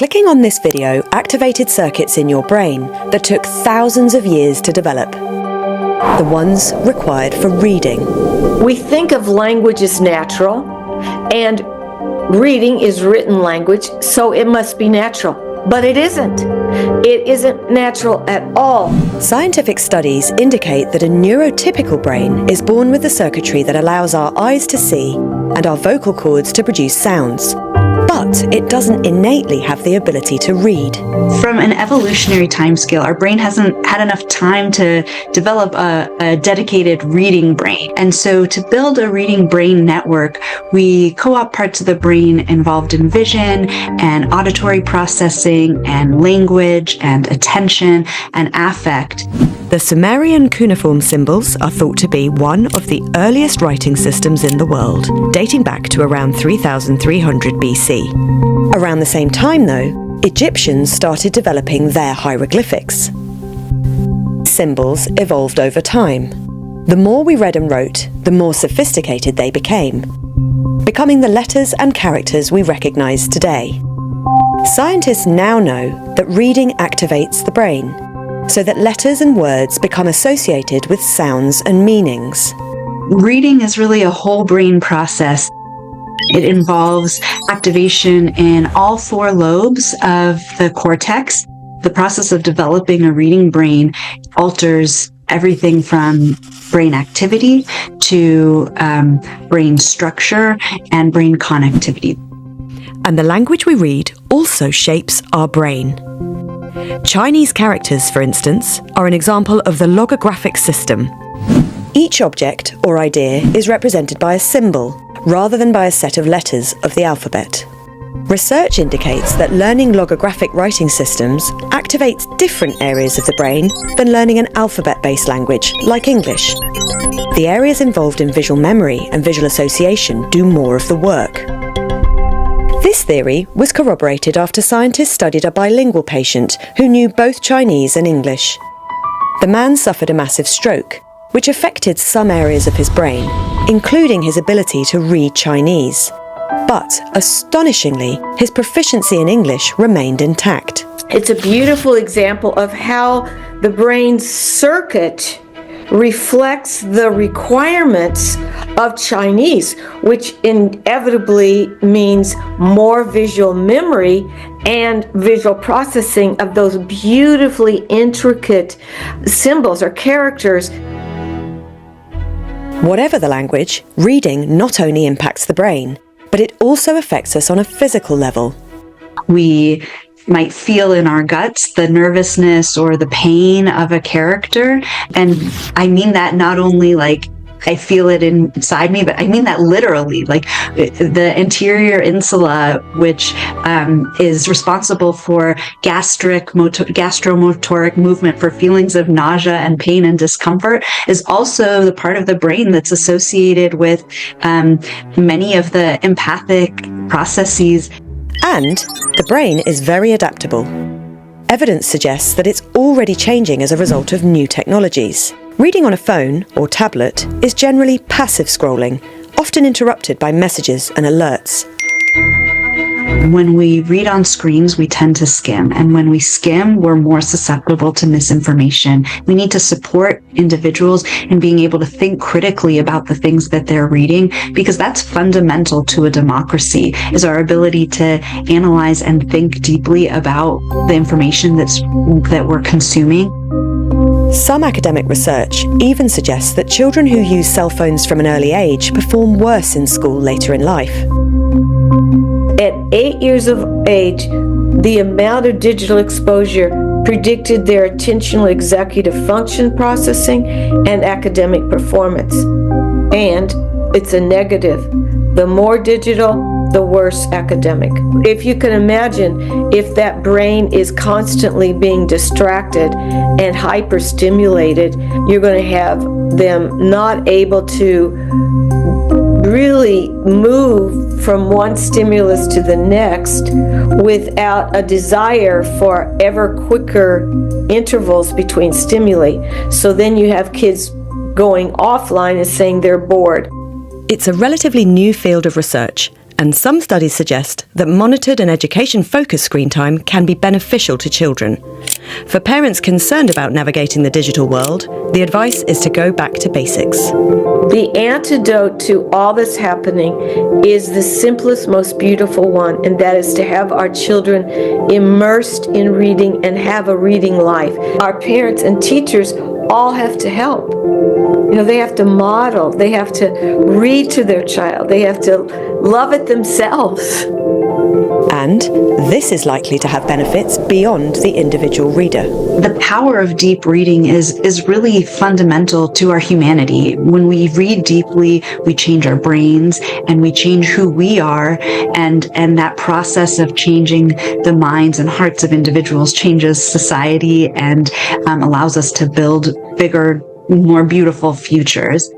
Clicking on this video activated circuits in your brain that took thousands of years to develop. The ones required for reading. We think of language as natural, and reading is written language, so it must be natural. But it isn't. It isn't natural at all. Scientific studies indicate that a neurotypical brain is born with the circuitry that allows our eyes to see and our vocal cords to produce sounds. But it doesn't innately have the ability to read. From an evolutionary timescale, our brain hasn't had enough time to develop a dedicated reading brain. And so to build a reading brain network, we co-opt parts of the brain involved in vision and auditory processing and language and attention and affect. The Sumerian cuneiform symbols are thought to be one of the earliest writing systems in the world, dating back to around 3300 BC. Around the same time, though, Egyptians started developing their hieroglyphics. Symbols evolved over time. The more we read and wrote, the more sophisticated they became, becoming the letters and characters we recognize today. Scientists now know that reading activates the brain, so that letters and words become associated with sounds and meanings. Reading is really a whole brain process. It involves activation in all four lobes of the cortex. The process of developing a reading brain alters everything from brain activity to brain structure and brain connectivity. And the language we read also shapes our brain. Chinese characters, for instance, are an example of the logographic system. Each object or idea is represented by a symbol, rather than by a set of letters of the alphabet. Research indicates that learning logographic writing systems activates different areas of the brain than learning an alphabet-based language like English. The areas involved in visual memory and visual association do more of the work. This theory was corroborated after scientists studied a bilingual patient who knew both Chinese and English. The man suffered a massive stroke, which affected some areas of his brain, including his ability to read Chinese. But, astonishingly, his proficiency in English remained intact. It's a beautiful example of how the brain's circuit reflects the requirements of Chinese, which inevitably means more visual memory and visual processing of those beautifully intricate symbols or characters. Whatever the language, reading not only impacts the brain, but it also affects us on a physical level. We might feel in our guts the nervousness or the pain of a character. And I mean that not only like I feel it inside me, but I mean that literally, like the anterior insula, which is responsible for gastromotoric movement, for feelings of nausea and pain and discomfort, is also the part of the brain that's associated with many of the empathic processes. And the brain is very adaptable. Evidence suggests that it's already changing as a result of new technologies. Reading on a phone or tablet is generally passive scrolling, often interrupted by messages and alerts. When we read on screens, we tend to skim. And when we skim, we're more susceptible to misinformation. We need to support individuals in being able to think critically about the things that they're reading, because that's fundamental to a democracy, is our ability to analyze and think deeply about the information that we're consuming. Some academic research even suggests that children who use cell phones from an early age perform worse in school later in life. At 8 years of age, the amount of digital exposure predicted their attentional executive function processing and academic performance. And it's a negative. The more digital, the worse academic. If you can imagine, if that brain is constantly being distracted and hyperstimulated, you're going to have them not able to really move from one stimulus to the next without a desire for ever quicker intervals between stimuli. So then you have kids going offline and saying they're bored. It's a relatively new field of research, And some studies suggest that monitored and education-focused screen time can be beneficial to children. For parents concerned about navigating the digital world, the advice is to go back to basics. The antidote to all that's happening is the simplest, most beautiful one, and that is to have our children immersed in reading and have a reading life. Our parents and teachers all have to help. They have to model, they have to read to their child, they have to love it themselves. And this is likely to have benefits beyond the individual reader. The power of deep reading is really fundamental to our humanity. When we read deeply, we change our brains and we change who we are. And that process of changing the minds and hearts of individuals changes society and allows us to build bigger, more beautiful futures.